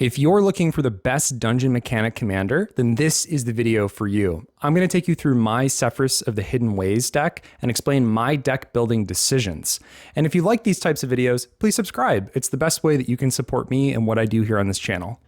If you're looking for the best dungeon mechanic commander, then this is the video for you. I'm going to take you through my Sefris of the Hidden Ways deck and explain my deck building decisions. And if you like these types of videos, please subscribe. It's the best way that you can support me and what I do here on this channel.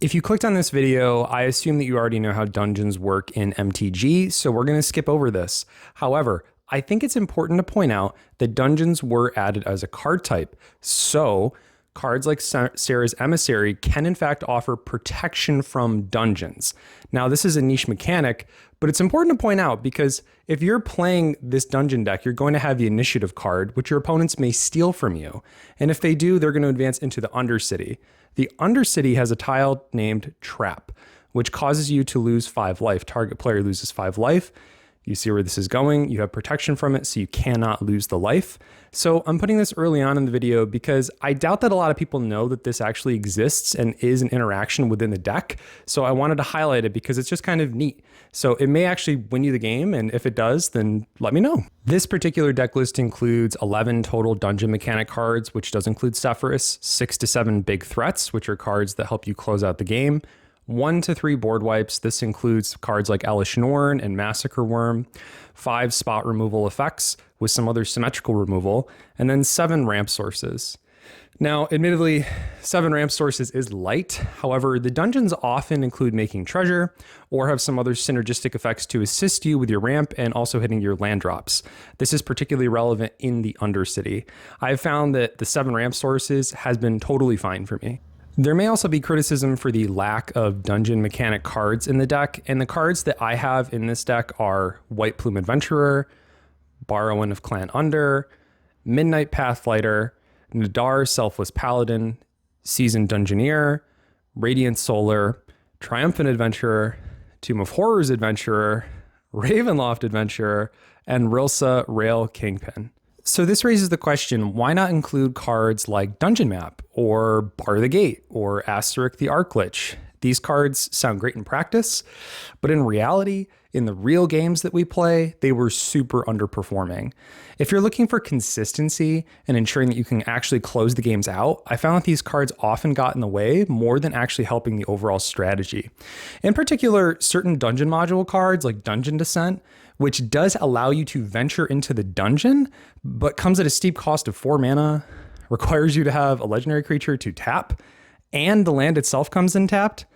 If you clicked on this video, I assume that you already know how dungeons work in MTG, so we're going to skip over this. However, I think it's important to point out that dungeons were added as a card type. So cards like Serra's Emissary can in fact offer protection from dungeons. Now, this is a niche mechanic, but it's important to point out because if you're playing this dungeon deck, you're going to have the initiative card, which your opponents may steal from you. And if they do, they're going to advance into the Undercity. The Undercity has a tile named Trap, which causes you to lose 5 life. Target player loses 5 life. You see where this is going. You have protection from it, so you cannot lose the life. So I'm putting this early on in the video because I doubt that a lot of people know that this actually exists and is an interaction within the deck. So I wanted to highlight it because it's just kind of neat. So it may actually win you the game, and if it does, then let me know. This particular deck list includes 11 total dungeon mechanic cards, which does include Sefris, 6 to 7 big threats, which are cards that help you close out the game, 1 to 3 board wipes. This includes cards like Elish Norn and Massacre Worm, 5 spot removal effects with some other symmetrical removal, and then 7 ramp sources. Now, admittedly, 7 ramp sources is light. However, the dungeons often include making treasure or have some other synergistic effects to assist you with your ramp and also hitting your land drops. This is particularly relevant in the Undercity. I've found that the 7 ramp sources has been totally fine for me. There may also be criticism for the lack of dungeon mechanic cards in the deck, and the cards that I have in this deck are White Plume Adventurer, Barrowan of Clan Under, Midnight Pathfighter, Nadar Selfless Paladin, Seasoned Dungeoneer, Radiant Solar, Triumphant Adventurer, Tomb of Horrors Adventurer, Ravenloft Adventurer, and Rilsa Rail Kingpin. So this raises the question, why not include cards like Dungeon Map or Bar the Gate or Asterisk the Arclich? These cards sound great in practice, but in reality, in the real games that we play, they were super underperforming. If you're looking for consistency and ensuring that you can actually close the games out, I found that these cards often got in the way more than actually helping the overall strategy. In particular, certain dungeon module cards like Dungeon Descent, which does allow you to venture into the dungeon, but comes at a steep cost of 4 mana, requires you to have a legendary creature to tap, and the land itself comes in tapped.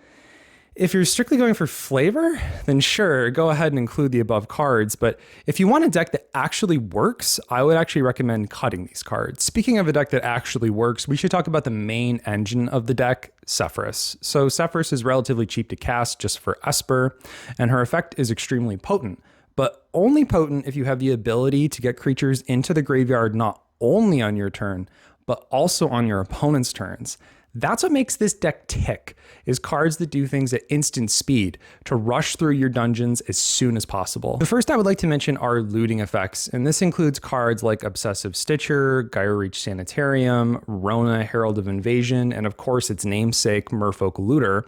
If you're strictly going for flavor, then sure, go ahead and include the above cards. But if you want a deck that actually works, I would actually recommend cutting these cards. Speaking of a deck that actually works, we should talk about the main engine of the deck, Sefris. So Sefris is relatively cheap to cast just for Esper, and her effect is extremely potent, but only potent if you have the ability to get creatures into the graveyard not only on your turn, but also on your opponent's turns. That's what makes this deck tick, is cards that do things at instant speed to rush through your dungeons as soon as possible. The first I would like to mention are looting effects, and this includes cards like Obsessive Stitcher, Gyrereach Sanitarium, Rona Herald of Invasion, and of course its namesake, Merfolk Looter.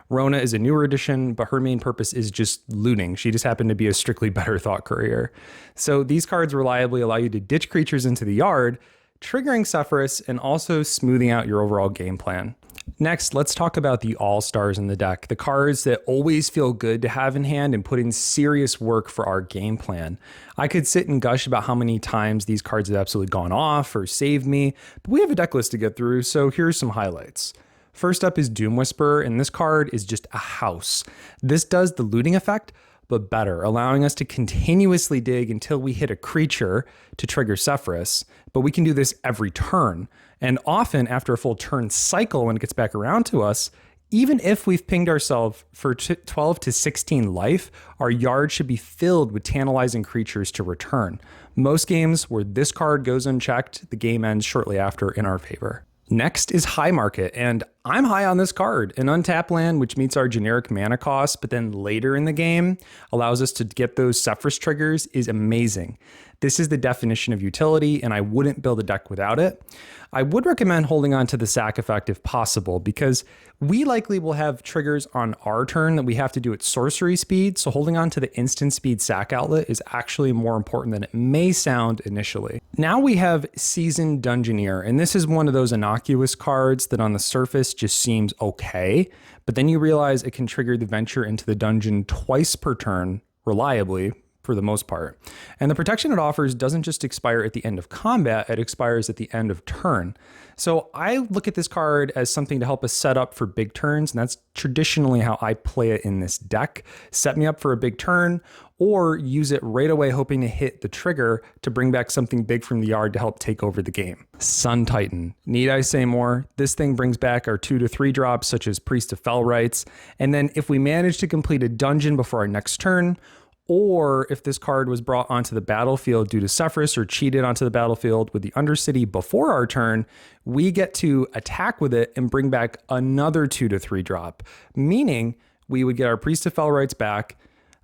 Rona is a newer edition, but her main purpose is just looting. She just happened to be a strictly better thought courier. So these cards reliably allow you to ditch creatures into the yard, triggering Sefris and also smoothing out your overall game plan. Next, let's talk about the all-stars in the deck, the cards that always feel good to have in hand and put in serious work for our game plan. I could sit and gush about how many times these cards have absolutely gone off or saved me, but we have a deck list to get through, so here's some highlights. First up is Doom Whisperer, and this card is just a house. This does the looting effect, but better, allowing us to continuously dig until we hit a creature to trigger Sefris, but we can do this every turn. And often after a full turn cycle when it gets back around to us, even if we've pinged ourselves for 12 to 16 life, our yard should be filled with tantalizing creatures to return. Most games where this card goes unchecked, the game ends shortly after in our favor. Next is High Market, and I'm high on this card. An untap land which meets our generic mana cost, but then later in the game allows us to get those Sefris triggers is amazing. This is the definition of utility, and I wouldn't build a deck without it. I would recommend holding on to the sack effect if possible, because we likely will have triggers on our turn that we have to do at sorcery speed, so holding on to the instant speed sack outlet is actually more important than it may sound initially. Now we have Seasoned Dungeoneer, and this is one of those innocuous cards that on the surface just seems okay, but then you realize it can trigger the venture into the dungeon twice per turn reliably, for the most part. And the protection it offers doesn't just expire at the end of combat, it expires at the end of turn. So I look at this card as something to help us set up for big turns, and that's traditionally how I play it in this deck. Set me up for a big turn, or use it right away hoping to hit the trigger to bring back something big from the yard to help take over the game. Sun Titan. Need I say more? This thing brings back our 2 to 3 drops such as Priest of Fell Rites, and then if we manage to complete a dungeon before our next turn, or if this card was brought onto the battlefield due to Sefris or cheated onto the battlefield with the Undercity before our turn, we get to attack with it and bring back another 2 to 3 drop, meaning we would get our Priest of Fell Rites back.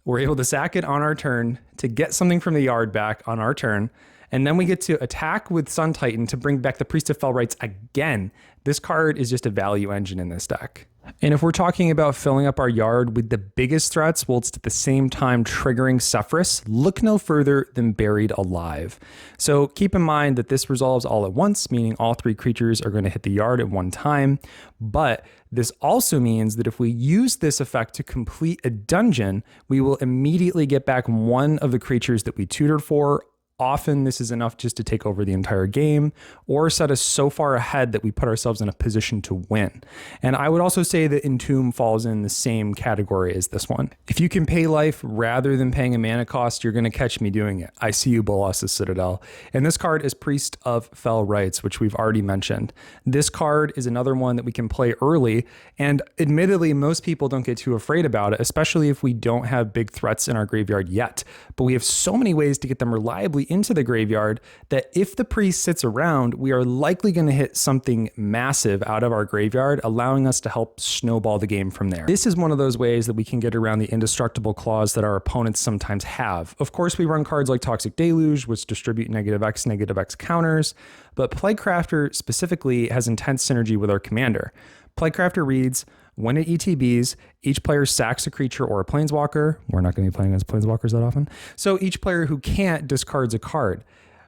We're able to sack it on our turn to get something from the yard back on our turn, and then we get to attack with Sun Titan to bring back the Priest of Fell Rites again. This card is just a value engine in this deck. And if we're talking about filling up our yard with the biggest threats whilst at the same time triggering Sefris, look no further than Buried Alive. So keep in mind that this resolves all at once, meaning all 3 creatures are going to hit the yard at one time. But this also means that if we use this effect to complete a dungeon, we will immediately get back one of the creatures that we tutored for. Often this is enough just to take over the entire game or set us so far ahead that we put ourselves in a position to win. And I would also say that Entomb falls in the same category as this one. If you can pay life rather than paying a mana cost, you're going to catch me doing it. I see you, Bolas's Citadel. And this card is Priest of Fell Rites, which we've already mentioned. This card is another one that we can play early, and admittedly, most people don't get too afraid about it, especially if we don't have big threats in our graveyard yet. But we have so many ways to get them reliably into the graveyard that if the priest sits around, we are likely going to hit something massive out of our graveyard, allowing us to help snowball the game from there. This is one of those ways that we can get around the indestructible clause that our opponents sometimes have. Of course, we run cards like Toxic Deluge, which distribute -X counters, but Plaguecrafter specifically has intense synergy with our commander. Plaguecrafter reads, when it ETBs, each player sacks a creature or a planeswalker. We're not going to be playing as planeswalkers that often. So each player who can't discards a card.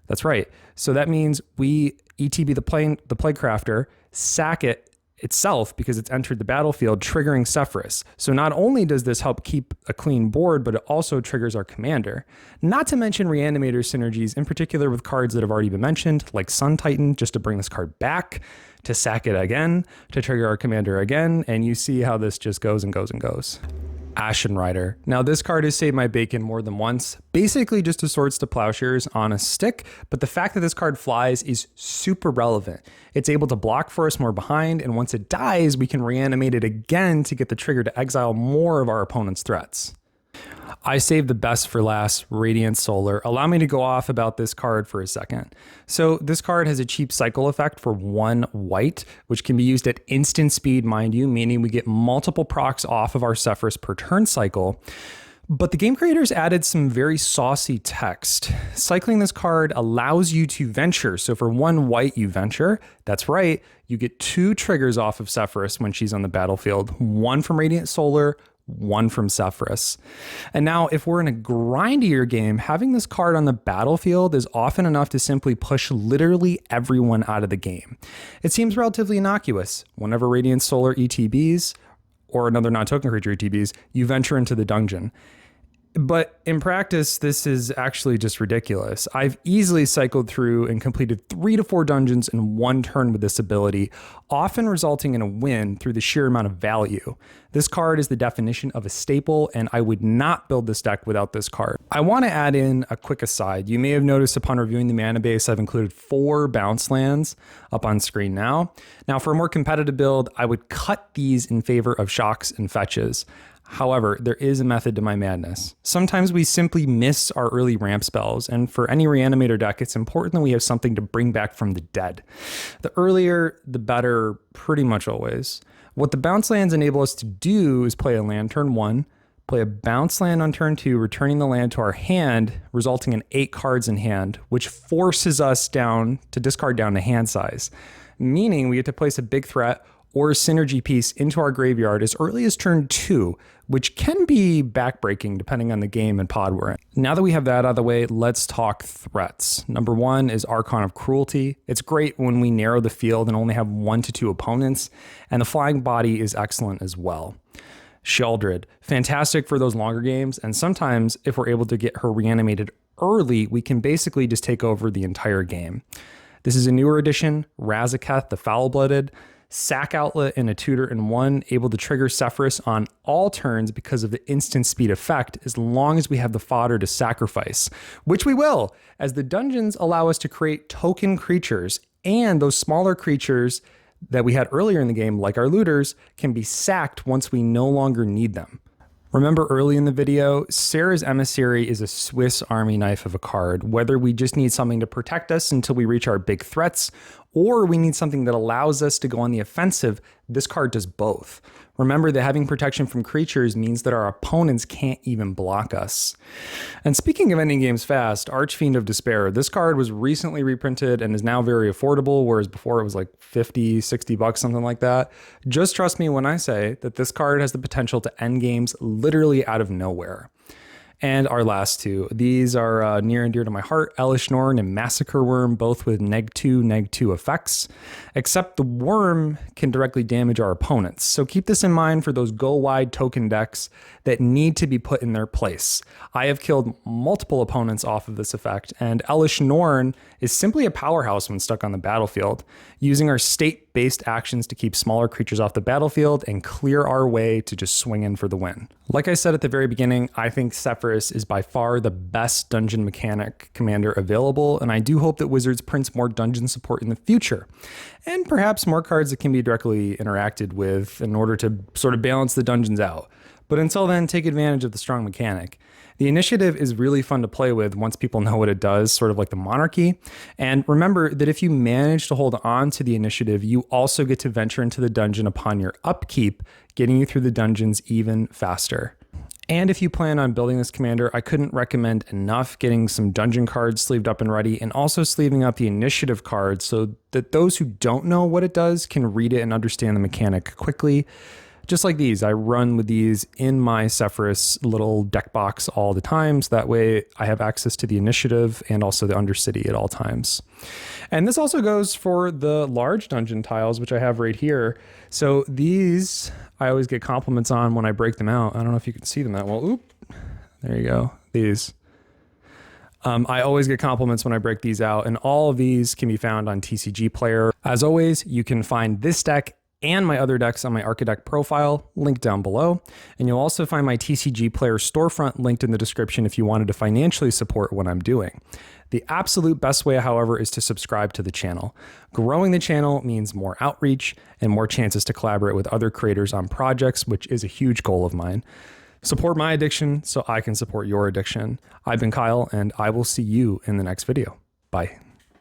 That's right. So that means we ETB the Plaguecrafter, sack it itself because it's entered the battlefield, triggering Sefris. So not only does this help keep a clean board, but it also triggers our commander. Not to mention Reanimator synergies, in particular with cards that have already been mentioned, like Sun Titan, just to bring this card back, to sack it again, to trigger our commander again, and you see how this just goes and goes and goes. Ashen Rider. Now this card has saved my bacon more than once, basically just a Swords to Plowshares on a stick, but the fact that this card flies is super relevant. It's able to block for us more behind, and once it dies, we can reanimate it again to get the trigger to exile more of our opponent's threats. I saved the best for last, Radiant Solar. Allow me to go off about this card for a second. So this card has a cheap cycle effect for 1 white, which can be used at instant speed, mind you, meaning we get multiple procs off of our Sefris per turn cycle. But the game creators added some very saucy text. Cycling this card allows you to venture. So for 1 white, you venture. That's right. You get 2 triggers off of Sefris when she's on the battlefield. 1 from Radiant Solar, 1 from Sefris. And now if we're in a grindier game, having this card on the battlefield is often enough to simply push literally everyone out of the game. It seems relatively innocuous. Whenever Radiant Solar ETBs, or another non-token creature ETBs, you venture into the dungeon. But in practice, this is actually just ridiculous. I've easily cycled through and completed 3 to 4 dungeons in 1 turn with this ability, often resulting in a win through the sheer amount of value. This card is the definition of a staple, and I would not build this deck without this card. I want to add in a quick aside. You may have noticed upon reviewing the mana base, I've included 4 bounce lands up on screen now. Now, for a more competitive build, I would cut these in favor of shocks and fetches. However, there is a method to my madness. Sometimes we simply miss our early ramp spells, and for any Reanimator deck, it's important that we have something to bring back from the dead. The earlier, the better, pretty much always. What the bounce lands enable us to do is play a land turn 1, play a bounce land on turn 2, returning the land to our hand, resulting in 8 cards in hand, which forces us down to discard down to hand size, meaning we get to place a big threat or a synergy piece into our graveyard as early as turn 2, which can be backbreaking depending on the game and pod we're in. Now that we have that out of the way, let's talk threats. Number 1 is Archon of Cruelty. It's great when we narrow the field and only have 1 to 2 opponents, and the Flying Body is excellent as well. Sheldred, fantastic for those longer games, and sometimes if we're able to get her reanimated early, we can basically just take over the entire game. This is a newer addition, Razaketh the Foul-Blooded, sack outlet and a tutor in 1, able to trigger Sefris on all turns because of the instant speed effect, as long as we have the fodder to sacrifice, which we will, as the dungeons allow us to create token creatures, and those smaller creatures that we had earlier in the game, like our looters, can be sacked once we no longer need them. Remember early in the video, Sarah's Emissary is a Swiss Army knife of a card, whether we just need something to protect us until we reach our big threats, or we need something that allows us to go on the offensive. This card does both. Remember that having protection from creatures means that our opponents can't even block us. And speaking of ending games fast, Archfiend of Despair. This card was recently reprinted and is now very affordable, whereas before it was like 50, 60 bucks, something like that. Just trust me when I say that this card has the potential to end games literally out of nowhere. And our last 2. These are near and dear to my heart, Elish Norn and Massacre Worm, both with neg2 effects, except the worm can directly damage our opponents. So keep this in mind for those go-wide token decks that need to be put in their place. I have killed multiple opponents off of this effect, and Elish Norn is simply a powerhouse when stuck on the battlefield, using our state-based actions to keep smaller creatures off the battlefield and clear our way to just swing in for the win. Like I said at the very beginning, I think Sefris is by far the best dungeon mechanic commander available, and I do hope that Wizards prints more dungeon support in the future, and perhaps more cards that can be directly interacted with in order to sort of balance the dungeons out. But until then, take advantage of the strong mechanic. The initiative is really fun to play with once people know what it does, sort of like the monarchy. And remember that if you manage to hold on to the initiative, you also get to venture into the dungeon upon your upkeep, getting you through the dungeons even faster. And if you plan on building this commander, I couldn't recommend enough getting some dungeon cards sleeved up and ready, and also sleeving up the initiative cards so that those who don't know what it does can read it and understand the mechanic quickly. Just like these, I run with these in my Sefris little deck box all the time, so that way I have access to the initiative and also the Undercity at all times. And this also goes for the large dungeon tiles, which I have right here. So these, I always get compliments on when I break them out. I don't know if you can see them that well. Oop, there you go, these. I always get compliments when I break these out, and all of these can be found on TCG Player. As always, you can find this deck and my other decks on my Archdeck profile, linked down below. And you'll also find my TCG Player storefront linked in the description if you wanted to financially support what I'm doing. The absolute best way, however, is to subscribe to the channel. Growing the channel means more outreach and more chances to collaborate with other creators on projects, which is a huge goal of mine. Support my addiction so I can support your addiction. I've been Kyle, and I will see you in the next video. Bye.